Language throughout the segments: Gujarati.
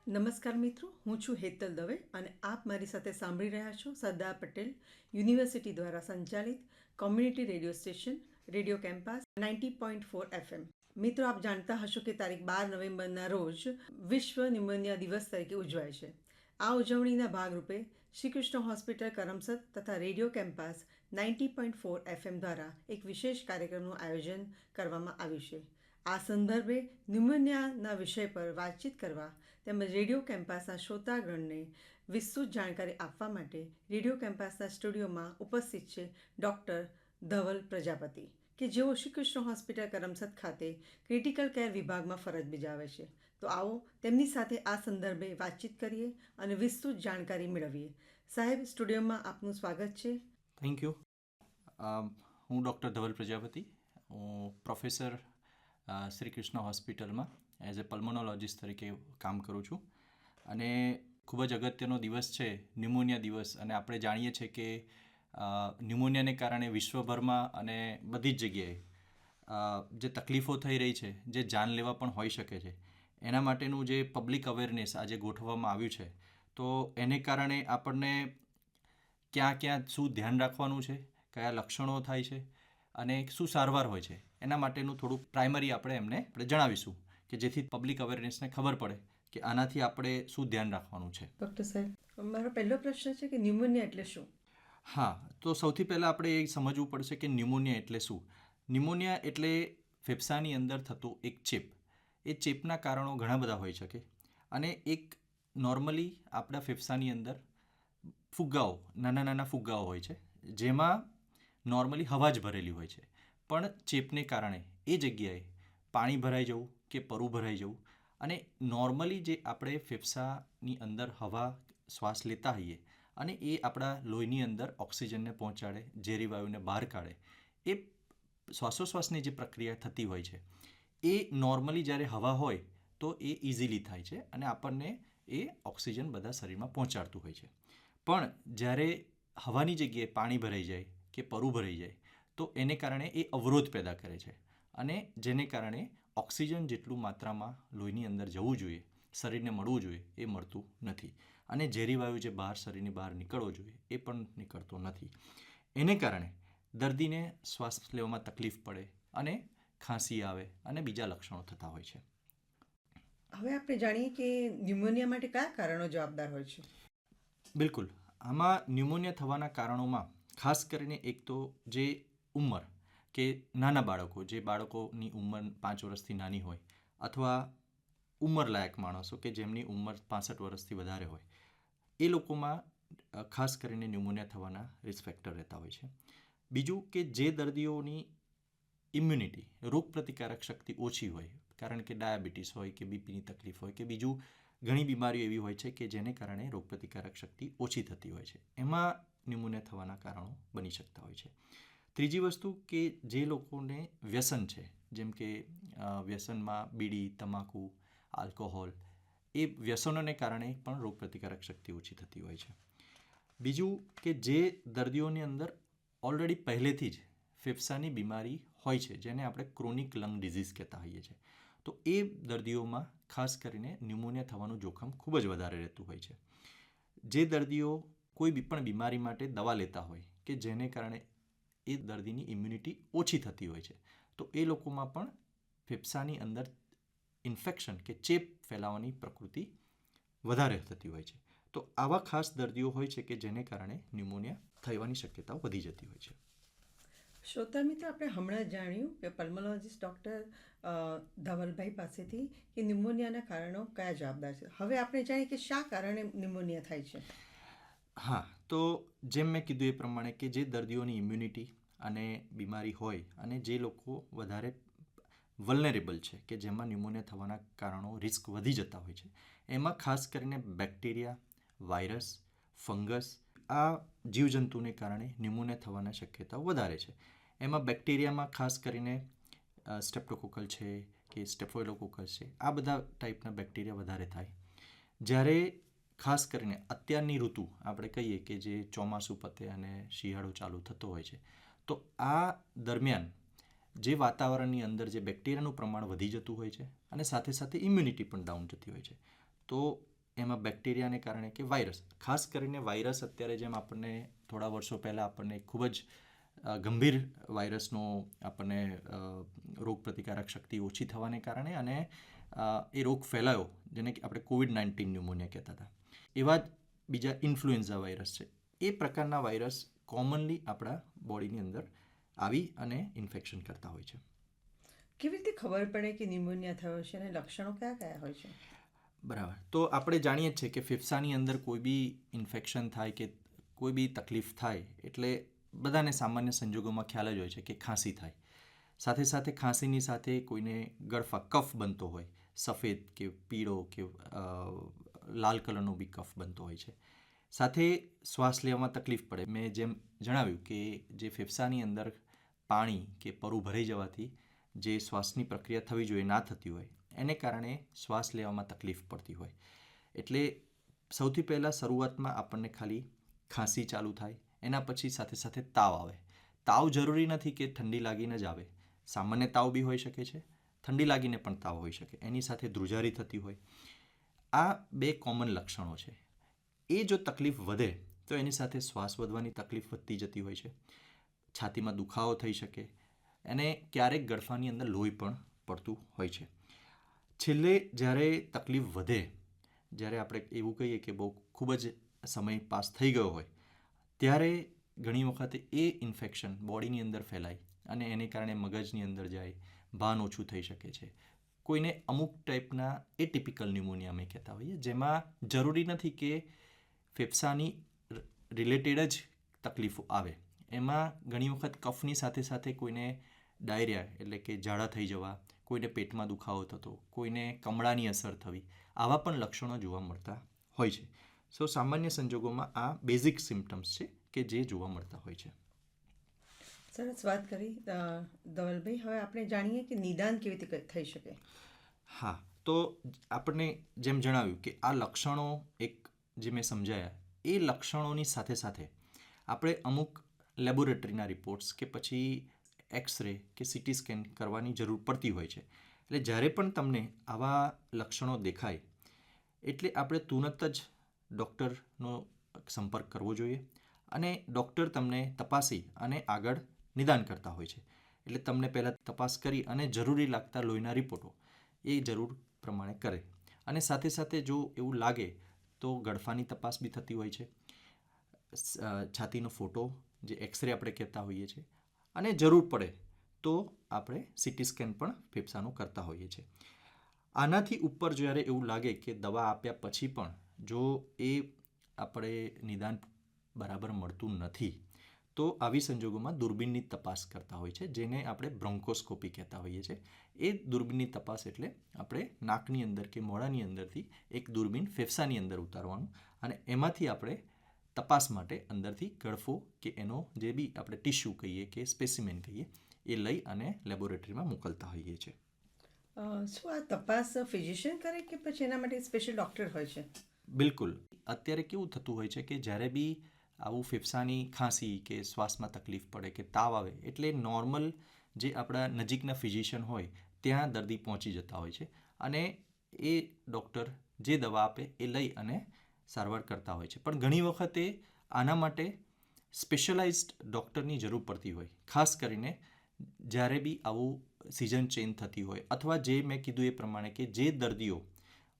નમસ્કાર મિત્રો, હું છું હેતલ દવે અને આપ મારી સાથે સાંભળી રહ્યા છો સરદાર પટેલ યુનિવર્સિટી દ્વારા સંચાલિત community radio station radio campus 90.4 FM. મિત્રો, આપ જાણતા હશો કે તારીખ 12 નવેમ્બરના રોજ વિશ્વ ન્યુમોનિયા દિવસ તરીકે ઉજવાય છે. આ ઉજવણીના ભાગરૂપે શ્રી કૃષ્ણ હોસ્પિટલ કરમસદ તથા રેડિયો કેમ્પસ 90.4 FM દ્વારા એક વિશેષ કાર્યક્રમનું આયોજન કરવામાં આવ્યું છે. આ સંદર્ભે ન્યુમોનિયાના વિષય પર વાતચીત કરવા તેમજ રેડિયો કેમ્પસના શ્રોતાગણને વિસ્તૃત જાણકારી આપવા માટે રેડિયો કેમ્પસના સ્ટુડિયોમાં ઉપસ્થિત છે ડૉક્ટર ધવલ પ્રજાપતિ, કે જેઓ શ્રી કૃષ્ણ હોસ્પિટલ કરમસદ ખાતે ક્રિટિકલ કેર વિભાગમાં ફરજ બજાવે છે. તો આવો તેમની સાથે આ સંદર્ભે વાતચીત કરીએ અને વિસ્તૃત જાણકારી મેળવીએ. સાહેબ, સ્ટુડિયોમાં આપનું સ્વાગત છે. Thank you. હું ડૉક્ટર ધવલ પ્રજાપતિ. હું પ્રોફેસર શ્રી કૃષ્ણ હોસ્પિટલમાં એઝ એ પલ્મોનોલોજીસ્ટ તરીકે કામ કરું છું. અને ખૂબ જ અગત્યનો દિવસ છે ન્યુમોનિયા દિવસ. અને આપણે જાણીએ છીએ કે ન્યુમોનિયાને કારણે વિશ્વભરમાં અને બધી જ જગ્યાએ જે તકલીફો થઈ રહી છે, જે જાનલેવા પણ હોઈ શકે છે, એના માટેનું જે પબ્લિક અવેરનેસ આજે ગોઠવવામાં આવ્યું છે, તો એને કારણે આપણને ક્યાં ક્યાં શું ધ્યાન રાખવાનું છે, કયા લક્ષણો થાય છે અને શું સારવાર હોય છે, એના માટેનું થોડુંક પ્રાઇમરી આપણે જણાવીશું કે જેથી પબ્લિક અવેરનેસને ખબર પડે કે આનાથી આપણે શું ધ્યાન રાખવાનું છે. ડૉક્ટર સાહેબ, મારો પહેલો પ્રશ્ન છે કે ન્યુમોનિયા એટલે શું? હા, તો સૌથી પહેલાં આપણે એ સમજવું પડશે કે ન્યુમોનિયા એટલે શું. ન્યુમોનિયા એટલે ફેફસાની અંદર થતો એક ચેપ. એ ચેપના કારણો ઘણા બધા હોઈ શકે અને એક નોર્મલી આપણા ફેફસાની અંદર ફુગ્ગાઓ, નાના નાના ફુગ્ગાઓ હોય છે, જેમાં નોર્મલી હવા જ ભરેલી હોય છે. પણ ચેપને કારણે એ જગ્યાએ પાણી ભરાઈ જવું કે પરુ ભરાઈ જવું અને નોર્મલી જે આપણે ફેફસાની અંદર હવા શ્વાસ લેતા હોઈએ અને એ આપણા લોહીની અંદર ઓક્સિજનને પહોંચાડે, ઝેરી વાયુને બહાર કાઢે, એ શ્વાસોશ્વાસની જે પ્રક્રિયા થતી હોય છે એ નોર્મલી જ્યારે હવા હોય તો એ ઇઝીલી થાય છે અને આપણને એ ઓક્સિજન બધા શરીરમાં પહોંચાડતું હોય છે. પણ જ્યારે હવાની જગ્યાએ પાણી ભરાઈ જાય કે પરુ ભરાઈ જાય તો એને કારણે એ અવરોધ પેદા કરે છે અને જેને કારણે ઓક્સિજન જેટલું માત્રામાં લોહીની અંદર જવું જોઈએ, શરીરને મળવું જોઈએ, એ મળતું નથી અને ઝેરી વાયુ જે બહાર શરીરની બહાર નીકળવો જોઈએ એ પણ નીકળતો નથી. એને કારણે દર્દીને શ્વાસ લેવામાં તકલીફ પડે અને ખાંસી આવે અને બીજા લક્ષણો થતા હોય છે. હવે આપણે જાણીએ કે ન્યુમોનિયા માટે કયા કારણો જવાબદાર હોય છે? બિલકુલ. આમાં ન્યુમોનિયા થવાના કારણોમાં ખાસ કરીને એક તો જે ઉંમર કે નાના બાળકો, જે બાળકોની ઉંમર 5 વર્ષથી નાની હોય અથવા ઉંમરલાયક માણસો કે જેમની ઉંમર 65 વર્ષથી વધારે હોય, એ લોકોમાં ખાસ કરીને ન્યુમોનિયા થવાના રિસ્ક ફેક્ટર રહેતા હોય છે. બીજું કે જે દર્દીઓની ઇમ્યુનિટી, રોગ પ્રતિકારક શક્તિ ઓછી હોય, કારણ કે ડાયાબિટીસ હોય કે બીપીની તકલીફ હોય કે બીજું ઘણી બીમારીઓ એવી હોય છે કે જેને કારણે રોગ પ્રતિકારક શક્તિ ઓછી થતી હોય છે, એમાં ન્યુમોનિયા થવાના કારણો બની શકતા હોય છે. ત્રીજી વસ્તુ કે જે લોકોને વ્યસન છે, જેમ કે વ્યસનમાં બીડી, તમાકુ, આલ્કોહોલ, એ વ્યસનોને કારણે પણ રોગ પ્રતિકારક શક્તિ ઓછી થતી હોય છે. બીજું કે જે દર્દીઓની અંદર ઓલરેડી પહેલેથી જ ફેફસાની બીમારી હોય છે, જેને આપણે ક્રોનિક લંગ ડિઝીઝ કહેતા હોઈએ છીએ, તો એ દર્દીઓમાં ખાસ કરીને ન્યુમોનિયા થવાનું જોખમ ખૂબ જ વધારે રહેતું હોય છે. જે દર્દીઓ કોઈ પણ બીમારી માટે દવા લેતા હોય કે જેને કારણે એ દર્દીની ઇમ્યુનિટી ઓછી થતી હોય છે, તો એ લોકોમાં પણ ફેફસાની અંદર ઇન્ફેક્શન કે ચેપ ફેલાવાની પ્રકૃતિ વધારે થતી હોય છે. તો આવા ખાસ દર્દીઓ હોય છે કે જેને કારણે ન્યુમોનિયા થવાની શક્યતાઓ વધી જતી હોય છે. શ્રોતા મિત્રો, આપણે હમણાં જાણ્યું કે પલ્મોનોલોજીસ્ટ ડૉક્ટર ધવલભાઈ પાસેથી કે ન્યુમોનિયાના કારણો કયા જવાબદાર છે. હવે આપણે જાણીએ કે શા કારણે ન્યુમોનિયા થાય છે. હા, તો જેમ મેં કીધું એ પ્રમાણે કે જે દર્દીઓની ઇમ્યુનિટી અને બીમારી હોય અને જે લોકો વધારે વલ્નરેબલ છે કે જેમાં ન્યુમોનિયા થવાના કારણો રિસ્ક વધી જતા હોય છે, એમાં ખાસ કરીને બેક્ટેરિયા, વાયરસ, ફંગસ, આ જીવજંતુને કારણે ન્યુમોનિયા થવાના શક્યતાઓ વધારે છે. એમાં બેક્ટેરિયામાં ખાસ કરીને સ્ટેપ્ટોકોકલ છે કે સ્ટેફોઇલોકોકસ છે, આ બધા ટાઈપના બેક્ટેરિયા વધારે થાય. જ્યારે ખાસ કરીને અત્યારની ઋતુ આપણે કહીએ કે જે ચોમાસું પતે અને શિયાળો ચાલુ થતો હોય છે, તો આ દરમિયાન જે વાતાવરણની અંદર જે બેક્ટેરિયાનું પ્રમાણ વધી જતું હોય છે અને સાથે સાથે ઇમ્યુનિટી પણ ડાઉન જતી હોય છે, તો એમાં બેક્ટેરિયાને કારણે કે વાયરસ, ખાસ કરીને વાયરસ અત્યારે જેમ આપણને થોડા વર્ષો પહેલાં આપણને ખૂબ જ ગંભીર વાયરસનો આપણને રોગ પ્રતિકારક શક્તિ ઓછી થવાને કારણે અને એ રોગ ફેલાયો જેને કે આપણે COVID-19 ન્યુમોનિયા કહેતા હતા. એવા જ બીજા ઇન્ફ્લુએન્ઝા વાયરસ છે. એ પ્રકારના વાયરસ કોમનલી આપણા બોડીની અંદર આવી અને ઇન્ફેક્શન કરતા હોય છે. કેવી રીતે ખબર પડે કે ન્યુમોનિયા થયો છે અને લક્ષણો કયા કયા હોય છે? બરાબર. તો આપણે જાણીએ જ છીએ કે ફેફસાની અંદર કોઈ બી ઇન્ફેક્શન થાય કે કોઈ બી તકલીફ થાય એટલે બધાને સામાન્ય સંજોગોમાં ખ્યાલ જ હોય છે કે ખાંસી થાય. સાથે સાથે ખાંસીની સાથે કોઈને ગળફા કફ બનતો હોય, સફેદ કે પીળો કે લાલ કલરનો બી કફ બનતો હોય છે. સાથે શ્વાસ લેવામાં તકલીફ પડે. મેં જેમ જણાવ્યું કે જે ફેફસાની અંદર પાણી કે પરુ ભરાઈ જવાથી જે શ્વાસની પ્રક્રિયા થવી જોઈએ ના થતી હોય એને કારણે શ્વાસ લેવામાં તકલીફ પડતી હોય. એટલે સૌથી પહેલાં શરૂઆતમાં આપણને ખાલી ખાંસી ચાલુ થાય, એના પછી સાથે સાથે તાવ આવે. તાવ જરૂરી નથી કે ઠંડી લાગીને જ આવે. સામાન્ય તાવ બી હોઈ શકે છે, ઠંડી લાગીને પણ તાવ હોઈ શકે, એની સાથે ધ્રુજારી થતી હોય. આ 2 કોમન લક્ષણો છે. એ જો તકલીફ વધે તો એની સાથે શ્વાસ વધવાની તકલીફ વધતી જતી હોય છે, છાતીમાં દુખાવો થઈ શકે અને ક્યારેક ગળફાની અંદર લોહી પણ પડતું હોય છે. છેલ્લે જ્યારે તકલીફ વધે, જ્યારે આપણે એવું કહીએ કે બહુ ખૂબ જ સમય પાસ થઈ ગયો હોય ત્યારે ઘણી વખતે એ ઇન્ફેક્શન બોડીની અંદર ફેલાય અને એને કારણે મગજની અંદર જાય, ભાન ઓછું થઈ શકે છે. કોઈને અમુક ટાઈપના એટિપિકલ ન્યુમોનિયા અમે કહેતા હોઈએ, જેમાં જરૂરી નથી કે ફેફસાની રિલેટેડ જ તકલીફો આવે. એમાં ઘણી વખત કફની સાથે સાથે કોઈને ડાયરિયા એટલે કે ઝાડા થઈ જવા, કોઈને પેટમાં દુખાવો થતો, કોઈને કમળાની અસર થવી, આવા પણ લક્ષણો જોવા મળતા હોય છે. સો સામાન્ય સંજોગોમાં આ બેઝિક સિમ્પટમ્સ છે કે જે જોવા મળતા હોય છે. સરસ વાત કરી ધવલભાઈ. હવે આપણે જાણીએ કે નિદાન કેવી રીતે થઈ શકે. હા, તો આપણને જેમ જણાવ્યું કે આ લક્ષણો એક જે મેં સમજાયા એ લક્ષણોની સાથે સાથે આપણે અમુક લેબોરેટરીના રિપોર્ટ્સ કે પછી એક્સરે કે સીટી સ્કેન કરવાની જરૂર પડતી હોય છે. એટલે જ્યારે પણ તમને આવા લક્ષણો દેખાય એટલે આપણે તુરંત જ ડૉક્ટરનો સંપર્ક કરવો જોઈએ અને ડૉક્ટર તમને તપાસી અને આગળ નિદાન કરતા હોય છે. એટલે તમને પહેલાં તપાસ કરી અને જરૂરી લાગતા લોહીના રિપોર્ટો એ જરૂર પ્રમાણે કરે અને સાથે સાથે જો એવું લાગે તો ગળફાની તપાસ બી થતી હોય છે, છાતીનો ફોટો જે એક્સરે આપણે કહેતા હોઈએ છીએ અને જરૂર પડે તો આપણે સીટી સ્કેન પણ ફેફસાનું કરતા હોઈએ છીએ. આનાથી ઉપર જ્યારે એવું લાગે કે દવા આપ્યા પછી પણ જો એ આપણે નિદાન બરાબર મળતું નથી તો આવી સંજોગોમાં દૂરબીનની તપાસ કરતા હોય છે, જેને આપણે બ્રોન્કોસ્કોપી કહેતા હોઈએ છીએ. એ દૂરબીનની તપાસ એટલે આપણે નાકની અંદર કે મોઢાની અંદરથી એક દૂરબીન ફેફસાની અંદર ઉતારવાનું અને એમાંથી આપણે તપાસ માટે અંદરથી ગળફો કે એનો જે બી આપણે ટિશ્યુ કહીએ કે સ્પેસિમેન કહીએ એ લઈ અને લેબોરેટરીમાં મોકલતા હોઈએ છીએ. શું આ તપાસ ફિઝિશિયન કરે કે પછી એના માટે સ્પેશિયલ ડૉક્ટર હોય છે? બિલકુલ. અત્યારે કેવું થતું હોય છે કે જ્યારે બી આવું ફેફસાની ખાંસી કે શ્વાસમાં તકલીફ પડે કે તાવ આવે એટલે નોર્મલ જે આપણા નજીકના ફિઝિશિયન હોય ત્યાં દર્દી પહોંચી જતા હોય છે અને એ ડૉક્ટર જે દવા આપે એ લઈ અને સારવાર કરતા હોય છે. પણ ઘણી વખતે આના માટે સ્પેશિયલાઇઝ્ડ ડૉક્ટરની જરૂર પડતી હોય, ખાસ કરીને જ્યારે બી આવું સિઝન ચેન્જ થતી હોય અથવા જે મેં કીધું એ પ્રમાણે કે જે દર્દીઓ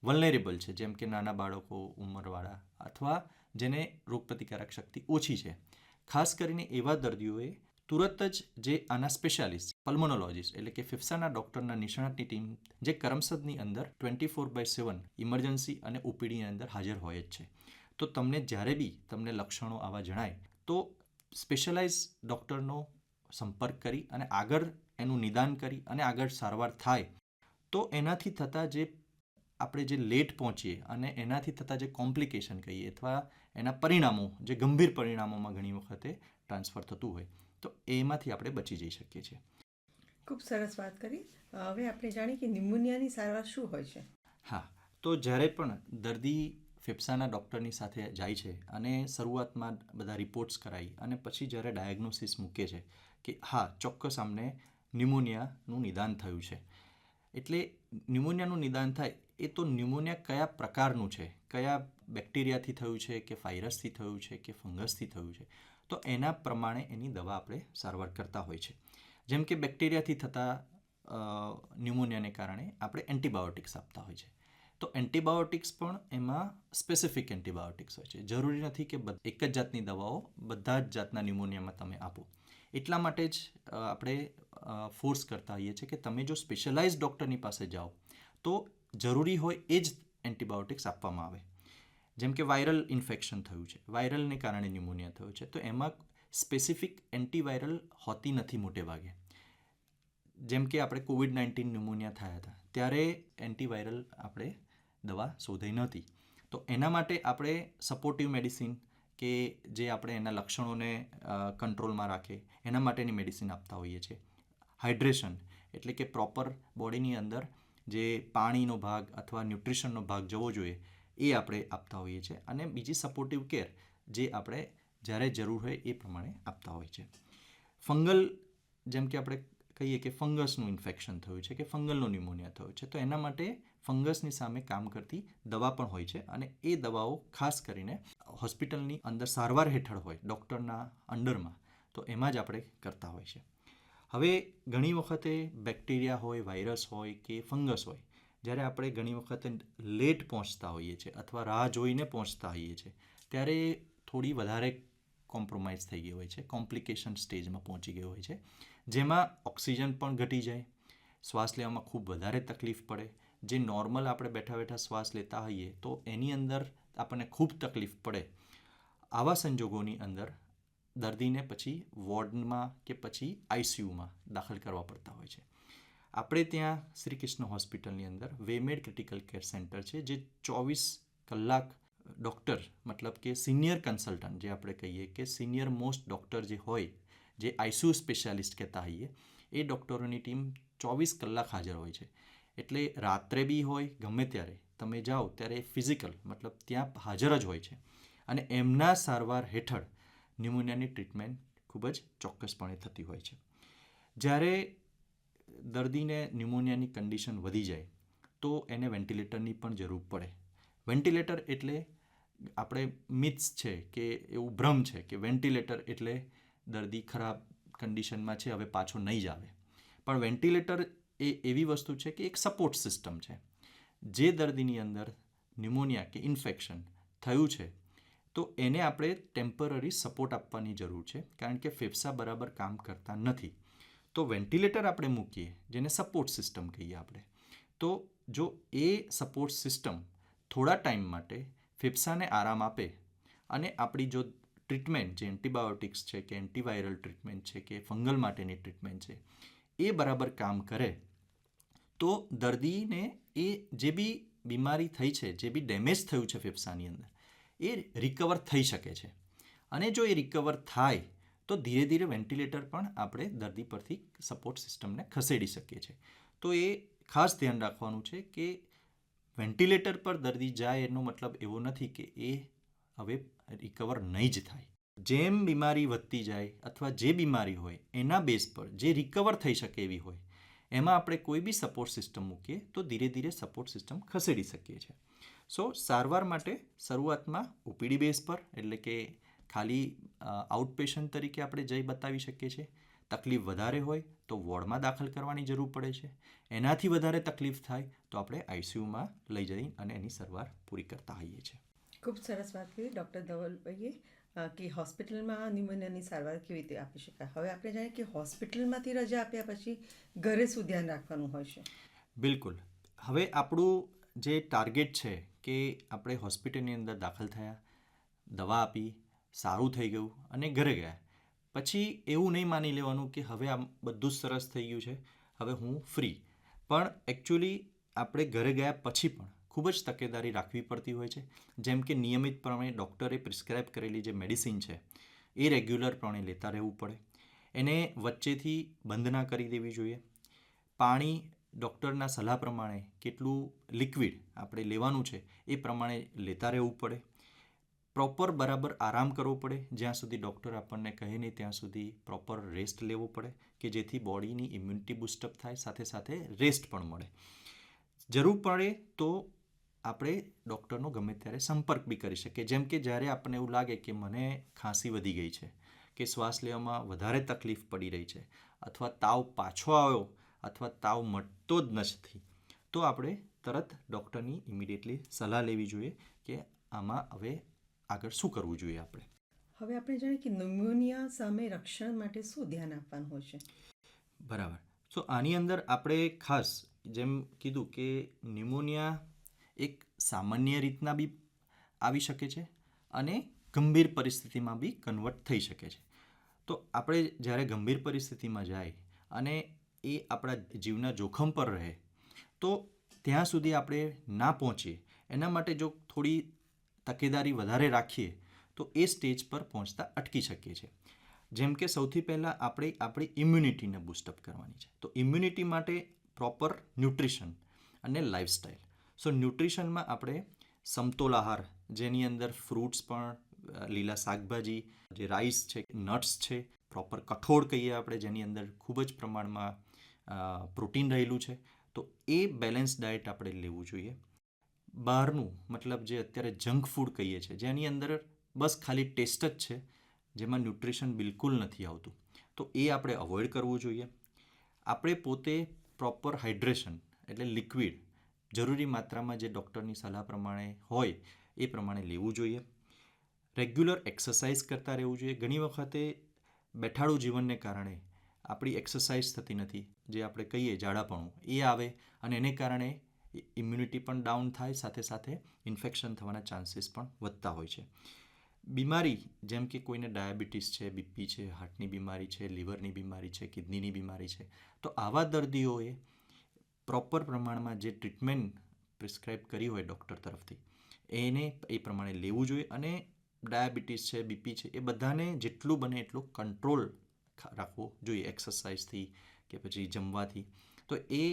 વલ્નરેબલ છે, જેમ કે નાના બાળકો, ઉંમરવાળા અથવા જેને રોગપ્રતિકારક શક્તિ ઓછી છે, ખાસ કરીને એવા દર્દીઓએ તુરંત જ જે આના સ્પેશિયાલિસ્ટ પલ્મોનોલોજીસ્ટ એટલે કે ફેફસાના ડૉક્ટરના નિષ્ણાતની ટીમ જે કરમસદની અંદર 24/7 ઇમરજન્સી અને ઓપીડીની અંદર હાજર હોય જ છે. તો તમને જ્યારે બી તમને લક્ષણો આવા જણાય તો સ્પેશિયલાઇઝ ડૉક્ટરનો સંપર્ક કરી અને આગળ એનું નિદાન કરી અને આગળ સારવાર થાય તો એનાથી થતાં જે આપણે જે લેટ પહોંચીએ અને એનાથી થતાં જે કોમ્પ્લિકેશન કહીએ અથવા એના પરિણામો જે ગંભીર પરિણામોમાં ઘણી વખતે ટ્રાન્સફર થતું હોય તો એમાંથી આપણે બચી જઈ શકીએ છીએ. ખૂબ સરસ વાત કરી. હવે આપણે જાણીએ કે ન્યુમોનિયાની સારવાર શું હોય છે. હા, તો જ્યારે પણ દર્દી ફેફસાના ડૉક્ટરની સાથે જાય છે અને શરૂઆતમાં બધા રિપોર્ટ્સ કરાવી અને પછી જ્યારે ડાયગ્નોસિસ મૂકે છે કે હા ચોક્કસ અમને ન્યુમોનિયાનું નિદાન થયું છે એટલે ન્યુમોનિયાનું નિદાન થાય એ તો ન્યુમોનિયા કયા પ્રકારનું છે, કયા બેક્ટેરિયાથી થયું છે કે વાયરસથી થયું છે કે ફંગસથી થયું છે, તો એના પ્રમાણે એની દવા આપણે સારવાર કરતા હોય છે. જેમ કે બેક્ટેરિયાથી થતા ન્યુમોનિયાને કારણે આપણે એન્ટીબાયોટિક્સ આપતા હોય છે. તો એન્ટીબાયોટિક્સ પણ એમાં સ્પેસિફિક એન્ટીબાયોટિક્સ હોય છે. જરૂરી નથી કે એક જ જાતની દવાઓ બધા જ જાતના ન્યુમોનિયામાં તમે આપો. એટલા માટે જ આપણે ફોર્સ કરતા હોઈએ છીએ કે તમે જો સ્પેશિયલાઇઝ ડૉક્ટરની પાસે જાઓ તો જરૂરી હોય એ જ એન્ટીબાયોટિક્સ આપવામાં આવે. જેમ કે વાયરલ ઇન્ફેક્શન થયું છે, વાયરલને કારણે ન્યુમોનિયા થયું છે, તો એમાં સ્પેસિફિક એન્ટીવાયરલ હોતી નથી મોટે ભાગે. જેમ કે આપણે COVID-19 ન્યુમોનિયા થયા હતા ત્યારે એન્ટીવાયરલ આપણે દવા શોધાઈ નહોતી. તો એના માટે આપણે સપોર્ટિવ મેડિસિન કે જે આપણે એના લક્ષણોને કંટ્રોલમાં રાખે એના માટેની મેડિસિન આપતા હોઈએ છીએ. હાઇડ્રેશન એટલે કે પ્રોપર બોડીની અંદર જે પાણીનો ભાગ અથવા ન્યુટ્રિશનનો ભાગ જવો જોઈએ એ આપણે આપતા હોઈએ છીએ. અને બીજી સપોર્ટિવ કેર જે આપણે જ્યારે જરૂર હોય એ પ્રમાણે આપતા હોઈએ છીએ. ફંગલ, જેમ કે આપણે કહીએ કે ફંગસનું ઇન્ફેક્શન થયું છે કે ફંગલનો ન્યુમોનિયા થયો છે, તો એના માટે ફંગસની સામે કામ કરતી દવા પણ હોય છે. અને એ દવાઓ ખાસ કરીને હોસ્પિટલની અંદર સારવાર હેઠળ હોય, ડૉક્ટરના અંડરમાં, તો એમાં જ આપણે કરતા હોય છે. હવે ઘણી વખતે બેક્ટેરિયા હોય, વાયરસ હોય કે ફંગસ હોય, જ્યારે આપણે ઘણી વખતે લેટ પહોંચતા હોઈએ છીએ અથવા રાહ જોઈને પહોંચતા હોઈએ છીએ ત્યારે થોડી વધારે કોમ્પ્રોમાઇઝ થઈ ગઈ હોય છે, કોમ્પ્લિકેશન સ્ટેજમાં પહોંચી ગઈ હોય છે, જેમાં ઓક્સિજન પણ ઘટી જાય, શ્વાસ લેવામાં ખૂબ વધારે તકલીફ પડે. જે નોર્મલ આપણે બેઠા બેઠા શ્વાસ લેતા હોઈએ તો એની અંદર આપણને ખૂબ તકલીફ પડે. આવા સંજોગોની અંદર દર્દીને પછી વોર્ડમાં કે પછી ICUમાં દાખલ કરવા પડતા હોય છે. આપણે ત્યાં શ્રી કૃષ્ણ હોસ્પિટલની અંદર વેમેડ ક્રિટિકલ કેર સેન્ટર છે, જે 24 કલાક ડૉક્ટર, મતલબ કે સિનિયર કન્સલ્ટન્ટ જે આપણે કહીએ કે સિનિયર મોસ્ટ ડૉક્ટર જે હોય, જે ICU સ્પેશિયાલિસ્ટ કહેતા હોઈએ, એ ડૉક્ટરોની ટીમ 24 કલાક હાજર હોય છે. એટલે રાત્રે બી હોય, ગમે ત્યારે તમે જાઓ ત્યારે ફિઝિકલ મતલબ ત્યાં હાજર જ હોય છે. અને એમના સારવાર હેઠળ ન્યુમોનિયાની ટ્રીટમેન્ટ ખૂબ જ ચોક્કસપણે થતી હોય છે. જ્યારે દર્દીને ન્યુમોનિયાની કન્ડિશન વધી જાય તો એને વેન્ટિલેટરની પણ જરૂર પડે. વેન્ટિલેટર એટલે આપણે મિથ્સ છે કે એવું ભ્રમ છે કે વેન્ટિલેટર એટલે દર્દી ખરાબ કન્ડિશનમાં છે, હવે પાછો નહીં જ આવે. પણ વેન્ટિલેટર એ એવી વસ્તુ છે કે એક સપોર્ટ સિસ્ટમ છે. જે દર્દીની અંદર ન્યુમોનિયા કે ઇન્ફેક્શન થયું છે તો એને આપણે ટેમ્પરરી સપોર્ટ આપવાની જરૂર છે, કારણ કે ફેફસા બરાબર કામ કરતા નથી. તો વેન્ટિલેટર આપણે મૂકીએ, જેને સપોર્ટ સિસ્ટમ કહીએ આપણે, તો જો એ સપોર્ટ સિસ્ટમ થોડા ટાઈમ માટે ફેફસાને આરામ આપે અને આપણી જો ટ્રીટમેન્ટ જે એન્ટીબાયોટિક્સ છે કે એન્ટીવાયરલ ટ્રીટમેન્ટ છે કે ફંગલ માટેની ટ્રીટમેન્ટ છે એ બરાબર કામ કરે તો દર્દીને એ જે બી બીમારી થઈ છે, જે બી ડેમેજ થયું છે ફેફસાની અંદર, એ રિકવર થઈ શકે છે. અને જો એ રિકવર થાય તો ધીરે ધીરે વેન્ટિલેટર પણ આપણે દર્દી પરથી સપોર્ટ સિસ્ટમને ખસેડી શકીએ છીએ. તો એ ખાસ ધ્યાન રાખવાનું છે કે વેન્ટિલેટર પર દર્દી જાય એનો મતલબ એવો નથી કે એ હવે રિકવર નહીં જ થાય. જેમ બીમારી વધતી જાય અથવા જે બીમારી હોય એના બેઝ પર જે રિકવર થઈ શકે એવી હોય એમાં આપણે કોઈ બી સપોર્ટ સિસ્ટમ મૂકીએ તો ધીરે ધીરે સપોર્ટ સિસ્ટમ ખસેડી શકીએ છીએ. સો સારવાર માટે શરૂઆતમાં OPD બેઝ પર, એટલે કે ખાલી આઉટ પેશન્ટ તરીકે આપણે જઈ બતાવી શકીએ છીએ. તકલીફ વધારે હોય તો વોર્ડમાં દાખલ કરવાની જરૂર પડે છે. એનાથી વધારે તકલીફ થાય તો આપણે ICUમાં લઈ જઈ અને એની સારવાર પૂરી કરતા હોઈએ છીએ. ખૂબ સરસ વાત કરી ડૉક્ટર ધવલભાઈએ કે હોસ્પિટલમાં ન્યુમોનિયાની સારવાર કેવી રીતે આપી શકાય. હવે આપણે જાણીએ કે હોસ્પિટલમાંથી રજા આપ્યા પછી ઘરે શું ધ્યાન રાખવાનું હોય છે? બિલકુલ. હવે આપણું જે ટાર્ગેટ છે કે આપણે હોસ્પિટલની અંદર દાખલ થયા, દવા આપી, સારું થઈ ગયું અને ઘરે ગયા, પછી એવું નહીં માની લેવાનું કે હવે આ બધું જ સરસ થઈ ગયું છે, હવે હું ફ્રી. પણ એકચ્યુઅલી આપણે ઘરે ગયા પછી પણ ખૂબ જ તકેદારી રાખવી પડતી હોય છે. જેમ કે નિયમિતપણે ડૉક્ટરે પ્રિસ્ક્રાઇબ કરેલી જે મેડિસિન છે એ રેગ્યુલરપણે લેતા રહેવું પડે. એને વચ્ચેથી બંધ ના કરી દેવી જોઈએ. પાણી ડૉક્ટરના સલાહ પ્રમાણે કેટલું લિક્વિડ આપણે લેવાનું છે એ પ્રમાણે લેતા રહેવું પડે. પ્રોપર બરાબર આરામ કરવો પડે. જ્યાં સુધી ડૉક્ટર આપણને કહે નહીં ત્યાં સુધી પ્રોપર રેસ્ટ લેવો પડે કે જેથી બોડીની ઇમ્યુનિટી બૂસ્ટઅપ થાય, સાથે સાથે રેસ્ટ પણ મળે. જરૂર પડે તો આપણે ડૉક્ટરનો ગમે ત્યારે સંપર્ક બી કરી શકીએ. જેમ કે જ્યારે આપણને એવું લાગે કે મને ખાંસી વધી ગઈ છે, કે શ્વાસ લેવામાં વધારે તકલીફ પડી રહી છે, અથવા તાવ પાછો આવ્યો, અથવા તાવ મટતો જ નથી, તો આપણે તરત ડૉક્ટરની ઇમિડિયેટલી સલાહ લેવી જોઈએ કે આમાં હવે આગળ શું કરવું જોઈએ આપણે. હવે આપણે જાણીએ કે ન્યુમોનિયા સામે રક્ષણ માટે શું ધ્યાન આપવાનું હોય છે. બરાબર. સો આની અંદર આપણે ખાસ જેમ કીધું કે ન્યુમોનિયા એક સામાન્ય રીતના બી આવી શકે છે અને ગંભીર પરિસ્થિતિમાં બી કન્વર્ટ થઈ શકે છે. તો આપણે જ્યારે ગંભીર પરિસ્થિતિમાં જાય અને એ આપણા જીવના જોખમ પર રહે, તો ત્યાં સુધી આપણે ના પહોંચીએ, એના માટે જો થોડી તકેદારી વધારે રાખીએ તો એ સ્ટેજ પર પહોંચતા અટકી શકીએ છીએ. જેમ કે સૌથી પહેલાં આપણે આપણી ઇમ્યુનિટીને બૂસ્ટઅપ કરવાની છે. તો ઇમ્યુનિટી માટે પ્રોપર ન્યુટ્રિશન અને લાઇફસ્ટાઇલ. સો ન્યુટ્રિશનમાં આપણે સમતોલ આહાર, જેની અંદર ફ્રૂટ્સ પણ, લીલા શાકભાજી, જે રાઈસ છે, નટ્સ છે, પ્રોપર કઠોળ કહીએ આપણે, જેની અંદર ખૂબ જ પ્રમાણમાં પ્રોટીન રહેલું છે, તો એ બેલેન્સ ડાયટ આપણે લેવું જોઈએ. બહારનું મતલબ જે અત્યારે જંક ફૂડ કહીએ છીએ, જેની અંદર બસ ખાલી ટેસ્ટ જ છે, જેમાં ન્યુટ્રિશન બિલકુલ નથી આવતું, તો એ આપણે અવોઇડ કરવું જોઈએ. આપણે પોતે પ્રોપર હાઇડ્રેશન એટલે લિક્વિડ જરૂરી માત્રામાં જે ડૉક્ટરની સલાહ પ્રમાણે હોય એ પ્રમાણે લેવું જોઈએ. રેગ્યુલર એક્સરસાઇઝ કરતા રહેવું જોઈએ. ઘણી વખતે બેઠાડું જીવનને કારણે આપણી એક્સરસાઇઝ થતી નથી, જે આપણે કહીએ જાડાપણું એ આવે, અને એને કારણે ઇમ્યુનિટી પણ ડાઉન થાય, સાથે સાથે ઇન્ફેક્શન થવાના ચાન્સીસ પણ વધતા હોય છે. બીમારી જેમ કે કોઈને ડાયાબિટીસ છે, બીપી છે, હાર્ટની બીમારી છે, લીવરની બીમારી છે, કિડનીની બીમારી છે, તો આવા દર્દીઓએ પ્રોપર પ્રમાણમાં જે ટ્રીટમેન્ટ પ્રિસ્ક્રાઇબ કરી હોય ડૉક્ટર તરફથી એને એ પ્રમાણે લેવું જોઈએ. અને ડાયાબિટીસ છે, બીપી છે, એ બધાને જેટલું બને એટલું કંટ્રોલ રાખવો જોઈએ એક્સરસાઇઝથી કે પછી જમવાથી, તો એ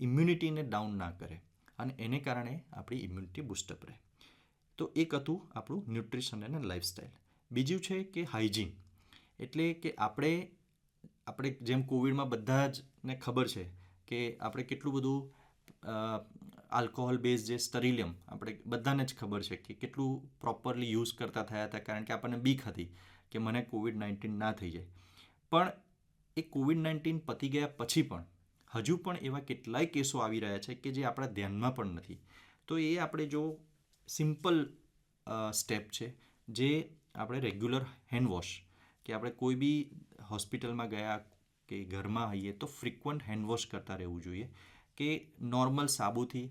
ઇમ્યુનિટીને ડાઉન ના કરે અને એને કારણે આપણી ઇમ્યુનિટી બૂસ્ટઅપ રહે. તો એક હતું આપણું ન્યુટ્રિશન અને લાઇફસ્ટાઇલ. બીજું છે કે હાઇજીન, એટલે કે આપણે જેમ કોવિડમાં બધા જને ખબર છે કે આપણે કેટલું બધું આલ્કોહોલ બેઝ જે સ્ટરીલિયમ આપણે બધાને જ ખબર છે કે કેટલું પ્રોપરલી યુઝ કરતા થયા હતા, કારણ કે આપણને બીક હતી કે મને COVID-19 ના થઈ જાય. પણ એ COVID-19 પતી ગયા પછી પણ હજુ પણ એવા કેટલાય કેસો આવી રહ્યા છે કે જે આપણા ધ્યાનમાં પણ નથી. તો એ આપણે જો સિમ્પલ સ્ટેપ છે, જે આપણે રેગ્યુલર હેન્ડવોશ, કે આપણે કોઈ બી હોસ્પિટલમાં ગયા કે ઘરમાં આવીએ તો ફ્રિકવન્ટ હેન્ડવોશ કરતા રહેવું જોઈએ, કે નોર્મલ સાબુથી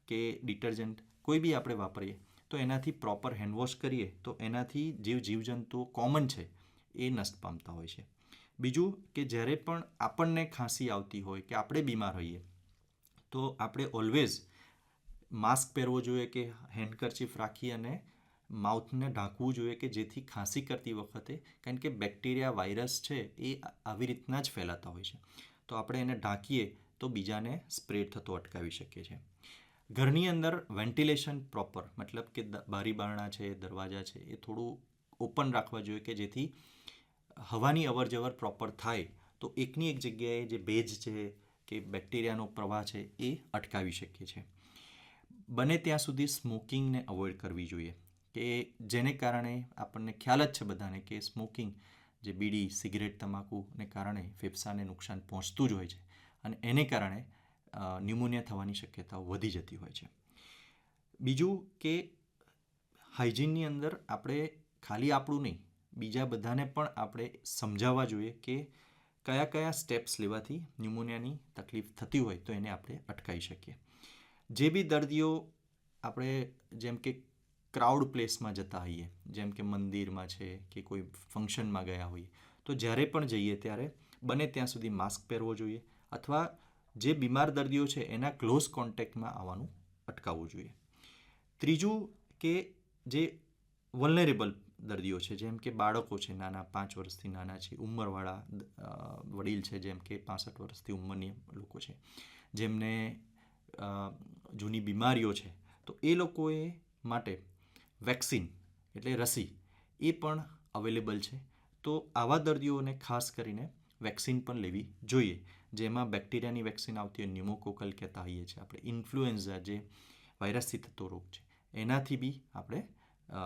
કે ડિટર્જન્ટ કોઈ બી આપણે વાપરીએ તો એનાથી પ્રોપર હેન્ડવોશ કરીએ તો એનાથી જે જીવજંતુઓ કોમન છે એ નષ્ટ પામતા હોય છે. બીજું કે જ્યારે પણ આપણને ખાંસી આવતી હોય કે આપણે બીમાર હોઈએ તો આપણે ઓલવેઝ માસ્ક પહેરવો જોઈએ કે હેન્ડકરચીફ રાખી અને માઉથને ઢાંકવું જોઈએ, કે જેથી ખાંસી કરતી વખતે, કારણ કે બેક્ટેરિયા, વાયરસ છે એ આવી રીતના જ ફેલાતા હોય છે, તો આપણે એને ઢાંકીએ તો બીજાને સ્પ્રેડ થતો અટકાવી શકીએ છીએ. ઘરની અંદર વેન્ટિલેશન પ્રોપર, મતલબ કે બારી બારણા છે, દરવાજા છે, એ થોડું ઓપન રાખવા જોઈએ, કે જેથી હવાની અવર જવર પ્રોપર થાય તો એકની એક જગ્યાએ જે ભેજ છે કે બેક્ટેરિયાનો પ્રવાહ છે એ અટકાવી શકીએ છીએ. બને ત્યાં સુધી સ્મોકિંગને અવોઇડ કરવી જોઈએ, કે જેને કારણે આપણને ખ્યાલ જ છે બધાને કે સ્મોકિંગ, જે બીડી, સિગરેટ, તમાકુને કારણે ફેફસાને નુકસાન પહોંચતું જ હોય છે, અને એને કારણે ન્યુમોનિયા થવાની શક્યતાઓ વધી જતી હોય છે. બીજું કે હાઇજીનની અંદર આપણે ખાલી આપણું નહીં, બીજા બધાને પણ આપણે સમજાવવા જોઈએ કે કયા કયા સ્ટેપ્સ લેવાથી ન્યુમોનિયાની તકલીફ થતી હોય તો એને આપણે અટકાવી શકીએ. જે બી દર્દીઓ આપણે જેમ કે ક્રાઉડ પ્લેસમાં જતા હોઈએ, જેમ કે મંદિરમાં છે કે કોઈ ફંક્શનમાં ગયા હોઈએ, તો જ્યારે પણ જઈએ ત્યારે બને ત્યાં સુધી માસ્ક પહેરવો જોઈએ, અથવા જે બીમાર દર્દીઓ છે એના ક્લોઝ કોન્ટેક્ટમાં આવવાનું અટકાવવું જોઈએ. ત્રીજું કે જે વલ્નરેબલ દર્દીઓ છે, જેમ કે બાળકો છે નાના, 5 વર્ષથી નાના છે, ઉંમરવાળા વડીલ છે, જેમ કે 65 વર્ષથી ઉંમરની લોકો છે, જેમને જૂની બીમારીઓ છે, તો એ લોકોએ માટે વેક્સિન એટલે રસી એ પણ અવેલેબલ છે. તો આવા દર્દીઓને ખાસ કરીને વેક્સિન પણ લેવી જોઈએ, જેમાં બેક્ટેરિયાની વેક્સિન આવતી હોય, ન્યુમોકોકલ કહેતા હોઈએ છીએ આપણે, ઇન્ફ્લુએન્ઝા જે વાયરસથી થતો રોગ છે એનાથી બી આપણે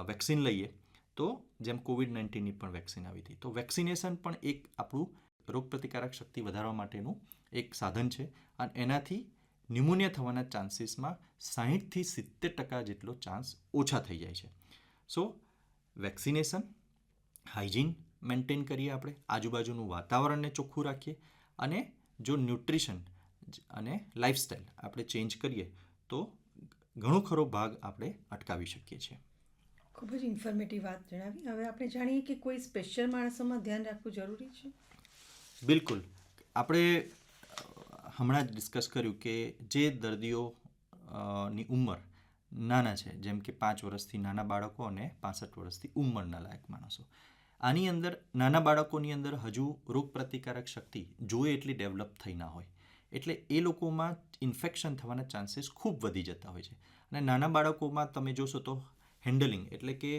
વેક્સિન લઈએ તો જેમ COVID-19ની પણ વેક્સિન આવી હતી. તો વેક્સિનેશન પણ એક આપણું રોગપ્રતિકારક શક્તિ વધારવા માટેનું એક સાધન છે અને એનાથી ન્યુમોનિયા થવાના ચાન્સીસમાં 60-70% જેટલો ચાન્સ ઓછા થઈ જાય છે. સો વેક્સિનેશન, હાઇજીન મેન્ટેન કરીએ આપણે, આજુબાજુનું વાતાવરણને ચોખ્ખું રાખીએ અને જો ન્યુટ્રિશન અને લાઇફસ્ટાઈલ આપણે ચેન્જ કરીએ તો ઘણો ખરો ભાગ આપણે અટકાવી શકીએ છીએ. ખૂબ જ ઇન્ફોર્મેટિવ વાત જણાવી. હવે આપણે જાણીએ કે કોઈ સ્પેશિયલ માણસોમાં ધ્યાન રાખવું જરૂરી છે. બિલકુલ. આપણે હમણાં જ ડિસ્કસ કર્યું કે જે દર્દીઓ ની ઉંમર નાના છે, જેમ કે 5 વર્ષથી નાના બાળકો અને 65 વર્ષથી ઉંમરના લાયક માણસો, આની અંદર નાના બાળકોની અંદર હજુ રોગપ્રતિકારક શક્તિ જોઈએ એટલી ડેવલપ થઈ ના હોય, એટલે એ લોકોમાં ઇન્ફેક્શન થવાના ચાન્સીસ ખૂબ વધી જતા હોય છે. અને નાના બાળકોમાં તમે જોશો તો હેન્ડલિંગ એટલે કે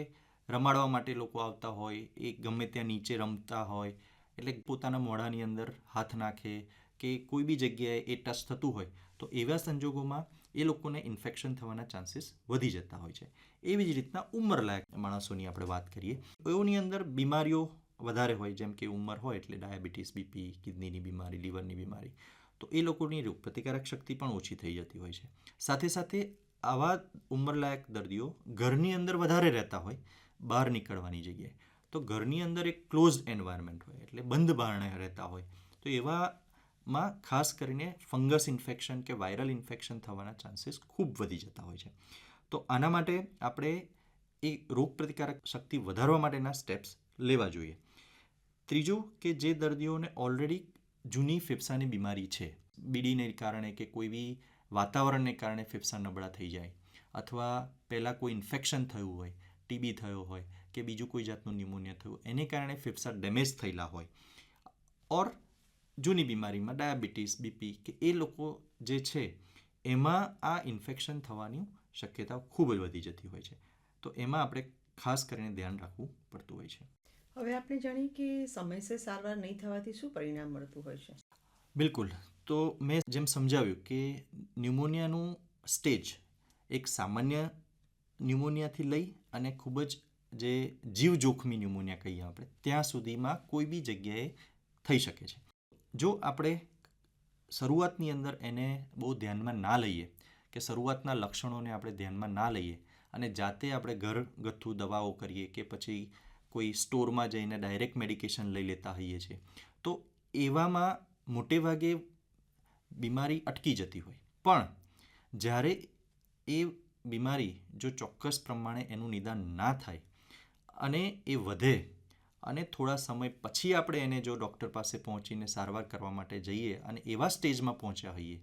રમાડવા માટે લોકો આવતા હોય, એ ગમે ત્યાં નીચે રમતા હોય, એટલે પોતાના મોઢાની અંદર હાથ નાખે કે કોઈ બી જગ્યાએ એ ટચ થતું હોય તો એવા સંજોગોમાં એ લોકોને ઇન્ફેક્શન થવાના ચાન્સીસ વધી જતા હોય છે. એવી જ રીતના ઉંમરલાયક માણસોની આપણે વાત કરીએ, એઓની અંદર બીમારીઓ વધારે હોય, જેમ કે ઉંમર હોય એટલે ડાયાબિટીસ, બીપી, કિડનીની બીમારી, લીવરની બીમારી, તો એ લોકોની રોગપ્રતિકારક શક્તિ પણ ઓછી થઈ જતી હોય છે. સાથે સાથે આવા ઉંમરલાયક દર્દીઓ ઘરની અંદર વધારે રહેતા હોય બહાર નીકળવાની જગ્યાએ, તો ઘરની અંદર એક ક્લોઝડ એન્વાયરમેન્ટ હોય એટલે બંધ બારણે રહેતા હોય, તો એવામાં ખાસ કરીને ફંગસ ઇન્ફેક્શન કે વાયરલ ઇન્ફેક્શન થવાના ચાન્સીસ ખૂબ વધી જતા હોય છે. તો આના માટે આપણે એ રોગપ્રતિકારક શક્તિ વધારવા માટેના સ્ટેપ્સ લેવા જોઈએ. ત્રીજું કે જે દર્દીઓને ઓલરેડી જૂની ફેફસાની બીમારી છે, બીડીને કારણે કે કોઈ બી વાતાવરણને કારણે ફેફસા નબળા થઈ જાય, અથવા પહેલાં કોઈ ઇન્ફેક્શન થયું હોય, ટીબી થયો હોય કે બીજું કોઈ જાતનું ન્યુમોનિયા થયું, એને કારણે ફેફસા ડેમેજ થયેલા હોય, ઓર જૂની બીમારીમાં ડાયાબિટીસ, બીપી કે એ લોકો જે છે એમાં આ ઇન્ફેક્શન થવાની શક્યતા ખૂબ જ વધી જતી હોય છે. તો એમાં આપણે ખાસ કરીને ધ્યાન રાખવું પડતું હોય છે. હવે આપણે જાણીએ કે સમયસર સારવાર નહીં થવાથી શું પરિણામ મળતું હોય છે. બિલકુલ. તો મેં જેમ સમજાવ્યું કે ન્યુમોનિયાનું સ્ટેજ એક સામાન્ય ન્યુમોનિયાથી લઈ અને ખૂબ જ જે જીવ જોખમી ન્યુમોનિયા કહીએ આપણે, ત્યાં સુધીમાં કોઈ બી જગ્યાએ થઈ શકે છે. જો આપણે શરૂઆતની અંદર એને બહુ ધ્યાનમાં ના લઈએ કે શરૂઆતના લક્ષણોને આપણે ધ્યાનમાં ના લઈએ અને જાતે આપણે ઘરગથ્થુ દવાઓ કરીએ કે પછી કોઈ સ્ટોરમાં જઈને ડાયરેક્ટ મેડિકેશન લઈ લેતા હોઈએ છીએ, તો એવામાં મોટે ભાગે બીમારી અટકી જતી હોય. પણ જ્યારે એ બીમારી જો ચોક્કસ પ્રમાણે એનું નિદાન ના થાય અને એ વધે અને થોડા સમય પછી આપણે એને જો ડૉક્ટર પાસે પહોંચીને સારવાર કરવા માટે જઈએ અને એવા સ્ટેજમાં પહોંચ્યા હોઈએ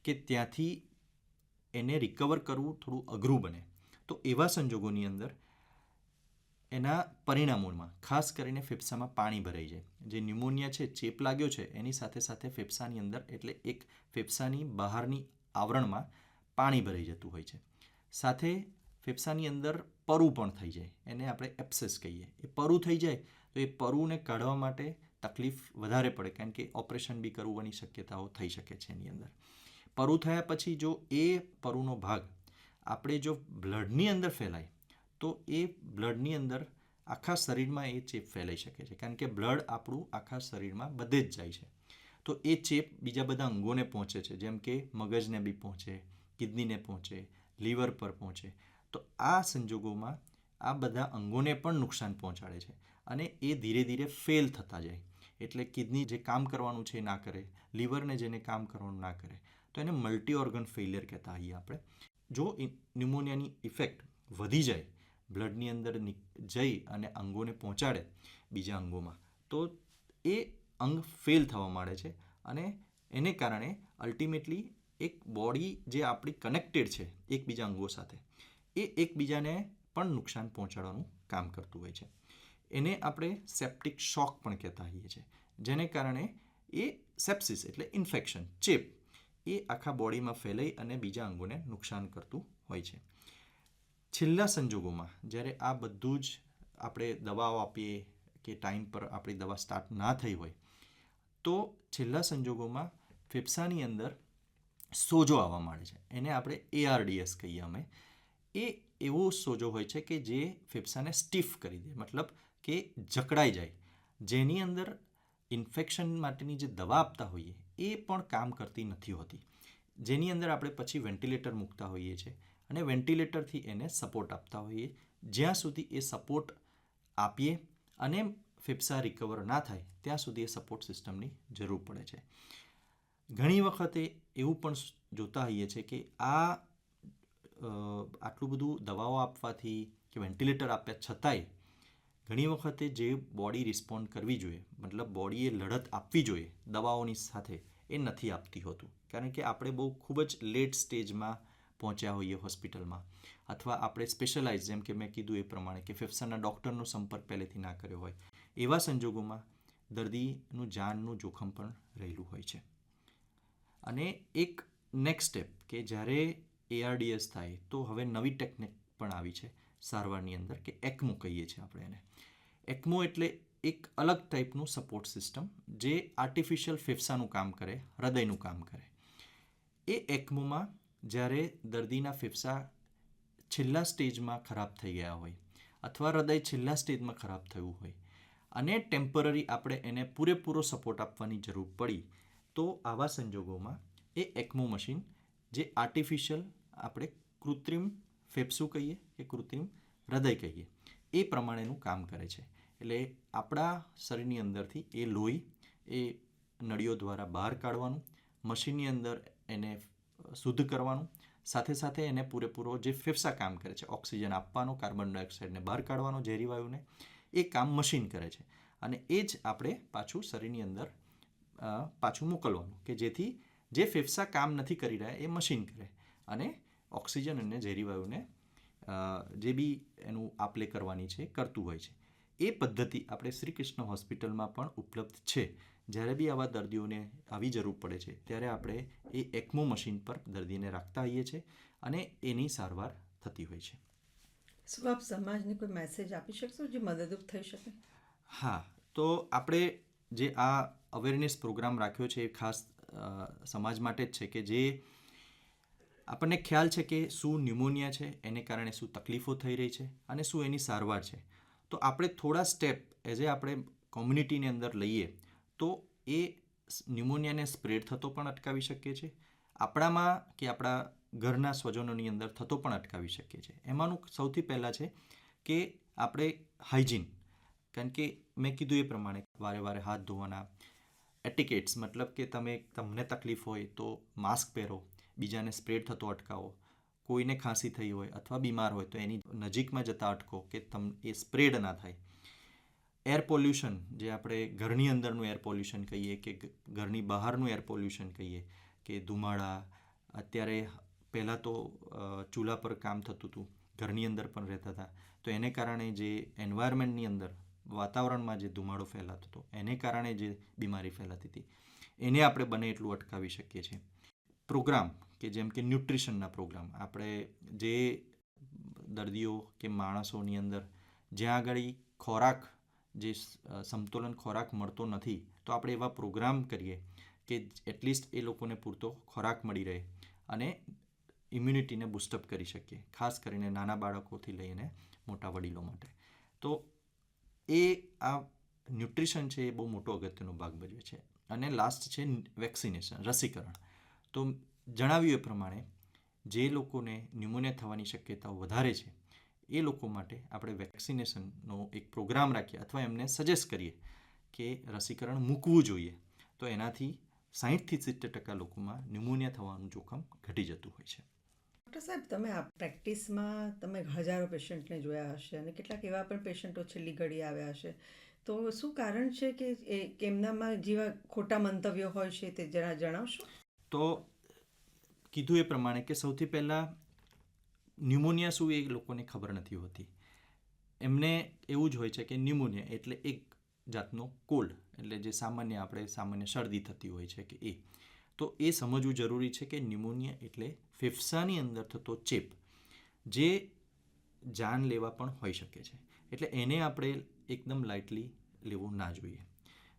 કે ત્યાંથી એને રિકવર કરવું થોડું અઘરું બને, તો એવા સંજોગોની અંદર એના પરિણામોમાં ખાસ કરીને ફેફસામાં પાણી ભરાઈ જાય. જે ન્યુમોનિયા છે, ચેપ લાગ્યો છે, એની સાથે સાથે ફેફસાની અંદર એટલે એક ફેફસાની બહારની આવરણમાં પાણી ભરાઈ જતું હોય છે. સાથે ફેફસાની અંદર પરુ પણ થઈ જાય, એને આપણે એપ્સેસ કહીએ. એ પરુ થઈ જાય તો એ પરુને કાઢવા માટે તકલીફ વધારે પડે, કારણ કે ઓપરેશન બી કરવાની શક્યતાઓ થઈ શકે છે એની અંદર. પરુ થયા પછી જો એ પરુનો ભાગ આપણે જો બ્લડની અંદર ફેલાય તો એ બ્લડની અંદર આખા શરીરમાં એ ચેપ ફેલાઈ શકે છે, કારણ કે બ્લડ આપણું આખા શરીરમાં બધે જ જાય છે. તો એ ચેપ બીજા બધા અંગોને પહોંચે છે, જેમ કે મગજને બી પહોંચે, કિડનીને પહોંચે, લીવર પર પહોંચે. તો આ સંજોગોમાં આ બધા અંગોને પણ નુકસાન પહોંચાડે છે અને એ ધીરે ધીરે ફેલ થતા જાય. એટલે કિડની જે કામ કરવાનું છે એ ના કરે, લીવરને જેને કામ કરવાનું ના કરે, તો એને મલ્ટી ઓર્ગન ફેલિયર કહેતા હોઈએ આપણે. જો ન્યુમોનિયાની ઇફેક્ટ વધી જાય, બ્લડની અંદર જઈ અને અંગોને પહોંચાડે બીજા અંગોમાં, તો એ અંગ ફેલ થવા માંડે છે અને એને કારણે અલ્ટિમેટલી એક બોડી જે આપણી કનેક્ટેડ છે એકબીજા અંગો સાથે, એ એકબીજાને પણ નુકસાન પહોંચાડવાનું કામ કરતું હોય છે. એને આપણે સેપ્ટિક શોક પણ કહેતા હોઈએ છીએ, જેને કારણે એ સેપ્સિસ એટલે ઇન્ફેક્શન, ચેપ, એ આખા બોડીમાં ફેલાઈ અને બીજા અંગોને નુકસાન કરતું હોય છે. છેલ્લા સંજોગોમાં જ્યારે આ બધું જ આપણે દવાઓ આપીએ કે ટાઈમ પર આપણી દવા સ્ટાર્ટ ના થઈ હોય, તો છેલ્લા સંજોગોમાં ફેફસાની અંદર સોજો આવવા માંડે છે. એને આપણે ARDS કહીએ અમે. એ એવો સોજો હોય છે કે જે ફેફસાને સ્ટીફ કરી દે, મતલબ કે જકડાઈ જાય, જેની અંદર ઇન્ફેક્શન માટેની જે દવા આપતા હોઈએ એ પણ કામ કરતી નથી હોતી, જેની અંદર આપણે પછી વેન્ટિલેટર મૂકતા હોઈએ છીએ અને વેન્ટિલેટરથી એને સપોર્ટ આપતા હોઈએ જ્યાં સુધી એ સપોર્ટ આપીએ અને ફેફસા રિકવર ના થાય ત્યાં સુધી એ સપોર્ટ સિસ્ટમની જરૂર પડે છે. ઘણી વખતે એવું પણ જોતા હોઈએ છીએ કે આટલું બધું દવાઓ આપવાથી કે વેન્ટિલેટર આપ્યા છતાંય ઘણી વખતે જે બોડી રિસ્પોન્ડ કરવી જોઈએ, મતલબ બોડીએ લડત આપવી જોઈએ દવાઓની સાથે, એ નથી આપતી હોતું. કારણ કે આપણે બહુ ખૂબ જ લેટ સ્ટેજમાં પહોંચ્યા હોઈએ હોસ્પિટલમાં, અથવા આપણે સ્પેશિયલાઇઝ, જેમ કે મેં કીધું એ પ્રમાણે, કે ફેફસાના ડૉક્ટરનો સંપર્ક પહેલેથી ના કર્યો હોય, એવા સંજોગોમાં દર્દીનું જાનનું જોખમ પણ રહેલું હોય છે. અને એક નેક્સ્ટ સ્ટેપ કે જ્યારે ARDS થાય તો હવે નવી ટેકનિક પણ આવી છે સારવારની અંદર, કે ECMO કહીએ છીએ આપણે એને. ECMO એટલે એક અલગ ટાઈપનું સપોર્ટ સિસ્ટમ જે આર્ટિફિશિયલ ફેફસાનું કામ કરે, હૃદયનું કામ કરે. એ ECMOમાં જ્યારે દર્દીના ફેફસા છેલ્લા સ્ટેજમાં ખરાબ થઈ ગયા હોય અથવા હૃદય છેલ્લા સ્ટેજમાં ખરાબ થયું હોય અને ટેમ્પરરી આપણે એને પૂરેપૂરો સપોર્ટ આપવાની જરૂર પડી, તો આવા સંજોગોમાં એ ECMO મશીન, જે આર્ટિફિશિયલ આપણે કૃત્રિમ ફેફસું કહીએ કે કૃત્રિમ હૃદય કહીએ, એ પ્રમાણેનું કામ કરે છે. એટલે આપણા શરીરની અંદરથી એ લોહી એ નળીઓ દ્વારા બહાર કાઢવાનું, મશીનની અંદર એને શુદ્ધ કરવાનું, સાથે સાથે એને પૂરેપૂરો જે ફેફસા કામ કરે છે, ઓક્સિજન આપવાનો, કાર્બન ડાયોક્સાઇડને બહાર કાઢવાનો, ઝેરી વાયુને, એ કામ મશીન કરે છે. અને એ જ આપણે પાછું શરીરની અંદર પાછું મોકલવાનું, કે જેથી જે ફેફસા કામ નથી કરી રહ્યા એ મશીન કરે અને ઓક્સિજન અને ઝેરી વાયુને જે બી એનું આપલે કરવાની છે કરતું હોય છે. એ પદ્ધતિ આપણે શ્રી કૃષ્ણ હોસ્પિટલમાં પણ ઉપલબ્ધ છે. જ્યારે બી આવા દર્દીઓને આવી જરૂર પડે છે ત્યારે આપણે એ ECMO મશીન પર દર્દીને રાખતા હોઈએ છીએ અને એની સારવાર થતી હોય છે. શું આપ સમાજને કોઈ મેસેજ આપી શકશો જે મદદરૂપ થઈ શકે? હા, તો આપણે જે આ અવેરનેસ પ્રોગ્રામ રાખ્યો છે એ ખાસ સમાજ માટે જ છે, કે જે આપણને ખ્યાલ છે કે શું ન્યુમોનિયા છે, એને કારણે શું તકલીફો થઈ રહી છે અને શું એની સારવાર છે. તો આપણે થોડા સ્ટેપ આપણે કોમ્યુનિટીની અંદર લઈએ તો એ ન્યુમોનિયાને સ્પ્રેડ થતો પણ અટકાવી શકીએ છીએ, આપણામાં કે આપણા ઘરના સ્વજનોની અંદર થતો પણ અટકાવી શકીએ છીએ. એમાંનું સૌથી પહેલાં છે કે આપણે હાઇજીન, કારણ કે મેં કીધું એ પ્રમાણે વારે વારે હાથ ધોવાના, એટિકેટ્સ, મતલબ કે તમને તકલીફ હોય તો માસ્ક પહેરો, બીજાને સ્પ્રેડ થતો અટકાવો, કોઈને ખાંસી થઈ હોય અથવા બીમાર હોય તો એની નજીકમાં જતા અટકો કે એ સ્પ્રેડ ના થાય. એર પોલ્યુશન, જે આપણે ઘરની અંદરનું એર પોલ્યુશન કહીએ કે ઘરની બહારનું એર પોલ્યુશન કહીએ, કે ધુમાડા, અત્યારે પહેલાં તો ચૂલા પર કામ થતું હતું, ઘરની અંદર પણ રહેતા હતા, તો એને કારણે જે એન્વાયરમેન્ટની અંદર વાતાવરણમાં જે ધુમાડો ફેલાતો હતો એને કારણે જે બીમારી ફેલાતી હતી, એને આપણે બને એટલું અટકાવી શકીએ છીએ. પ્રોગ્રામ કે જેમ કે ન્યુટ્રિશનના પ્રોગ્રામ, આપણે જે દર્દીઓ કે માણસોની અંદર જ્યાં આગળ ખોરાક, જે સમતોલન ખોરાક મળતો નથી, તો આપણે એવા પ્રોગ્રામ કરીએ કે એટલીસ્ટ એ લોકોને પૂરતો ખોરાક મળી રહે અને ઇમ્યુનિટીને બૂસ્ટઅપ કરી શકીએ, ખાસ કરીને નાના બાળકોથી લઈને મોટા વડીલો માટે. તો આ ન્યુટ્રિશન છે એ બહુ મોટો અગત્યનો ભાગ ભજવે છે. અને લાસ્ટ છે વેક્સિનેશન, રસીકરણ. તો જણાવ્યું એ પ્રમાણે જે લોકોને ન્યુમોનિયા થવાની શક્યતાઓ વધારે છે એ લોકો માટે આપણે વેક્સિનેશનનો એક પ્રોગ્રામ રાખીએ અથવા એમને સજેસ્ટ કરીએ કે રસીકરણ મૂકવું જોઈએ, તો એનાથી 60-70% લોકોમાં ન્યુમોનિયા થવાનું જોખમ ઘટી જતું હોય છે. ડૉક્ટર સાહેબ, તમે આ પ્રેક્ટિસમાં તમે હજારો પેશન્ટને જોયા હશે અને કેટલાક એવા પણ પેશન્ટો છેલ્લી ઘડી આવ્યા હશે, તો શું કારણ છે કે એમનામાં જેવા ખોટા મંતવ્યો હોય છે તે જરા જણાવશો? તો કીધું એ પ્રમાણે કે સૌથી પહેલાં ન્યુમોનિયા શું એ લોકોને ખબર નથી હોતી. એમને એવું જ હોય છે કે ન્યુમોનિયા એટલે એક જાતનો કોલ્ડ, એટલે જે સામાન્ય શરદી થતી હોય છે કે એ. તો એ સમજવું જરૂરી છે કે ન્યુમોનિયા એટલે ફેફસાની અંદર થતો ચેપ, જે જાન લેવા પણ હોઈ શકે છે. એટલે એને આપણે એકદમ લાઇટલી લેવું ના જોઈએ.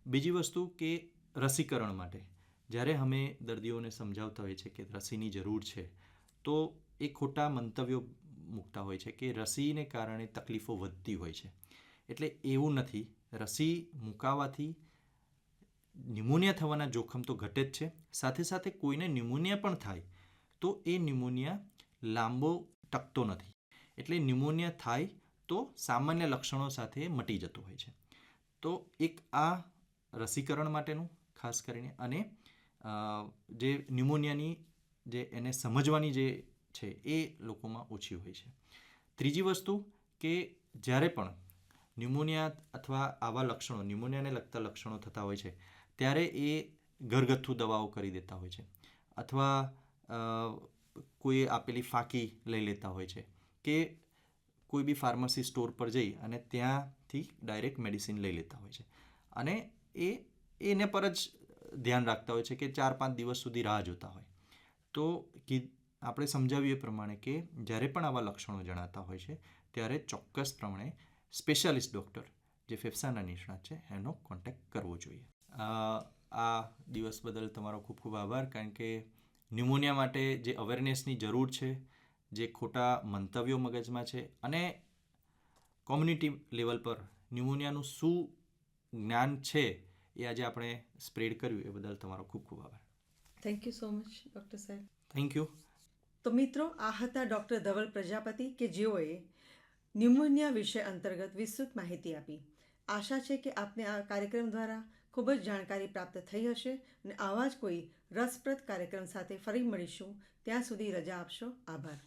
બીજી વસ્તુ કે રસીકરણ માટે જ્યારે અમે દર્દીઓને સમજાવતા હોઈએ છીએ કે રસીની જરૂર છે તો એ ખોટા મંતવ્યો મૂકતા હોય છે કે રસીને કારણે તકલીફો વધતી હોય છે. એટલે એવું નથી. રસી મુકાવાથી ન્યુમોનિયા થવાના જોખમ તો ઘટે જ છે. સાથે સાથે કોઈને ન્યુમોનિયા પણ થાય તો એ ન્યુમોનિયા લાંબો ટકતો નથી. એટલે ન્યુમોનિયા થાય તો સામાન્ય લક્ષણો સાથે મટી જતો હોય છે. તો એક આ રસીકરણ માટેનું ખાસ કરીને અને જે ન્યુમોનિયાની જે એને સમજવાની જે છે એ લોકોમાં ઓછી હોય છે. ત્રીજી વસ્તુ કે જ્યારે પણ ન્યુમોનિયા અથવા આવા લક્ષણો ન્યુમોનિયાને લગતા લક્ષણો થતા હોય છે ત્યારે એ ઘરગથ્થુ દવાઓ કરી દેતા હોય છે અથવા કોઈ આપેલી ફાંકી લઈ લેતા હોય છે કે કોઈ બી ફાર્મસી સ્ટોર પર જઈ અને ત્યાંથી ડાયરેક્ટ મેડિસિન લઈ લેતા હોય છે અને એને પર જ ધ્યાન રાખતા હોય છે કે 4-5 દિવસ સુધી રાહ જોતા હોય. તો આપણે સમજાવ્યું એ પ્રમાણે કે જ્યારે પણ આવા લક્ષણો જણાતા હોય છે ત્યારે ચોક્કસ પ્રમાણે સ્પેશિયાલિસ્ટ ડૉક્ટર જે ફેફસાના નિષ્ણાત છે એનો કોન્ટેક્ટ કરવો જોઈએ. આ દિવસ બદલ તમારો ખૂબ ખૂબ આભાર, કારણ કે ન્યુમોનિયા માટે જે અવેરનેસની જરૂર છે, જે ખોટા મંતવ્યો મગજમાં છે અને કોમ્યુનિટી લેવલ પર ન્યુમોનિયાનું શું જ્ઞાન છે એ આજે આપણે સ્પ્રેડ કર્યું એ બદલ તમારો ખૂબ ખૂબ આભાર. Thank you so much doctor સાહેબ. Thank you. તો મિત્રો, આ હતા ડૉક્ટર ધવલ પ્રજાપતિ કે જેઓએ ન્યુમોનિયા વિષય અંતર્ગત વિસ્તૃત માહિતી આપી. આશા છે કે આપને આ કાર્યક્રમ દ્વારા ખૂબ જ જાણકારી પ્રાપ્ત થઈ હશે અને આવા જ કોઈ રસપ્રદ કાર્યક્રમ સાથે ફરી મળીશું. ત્યાં સુધી રજા આપશો. આભાર.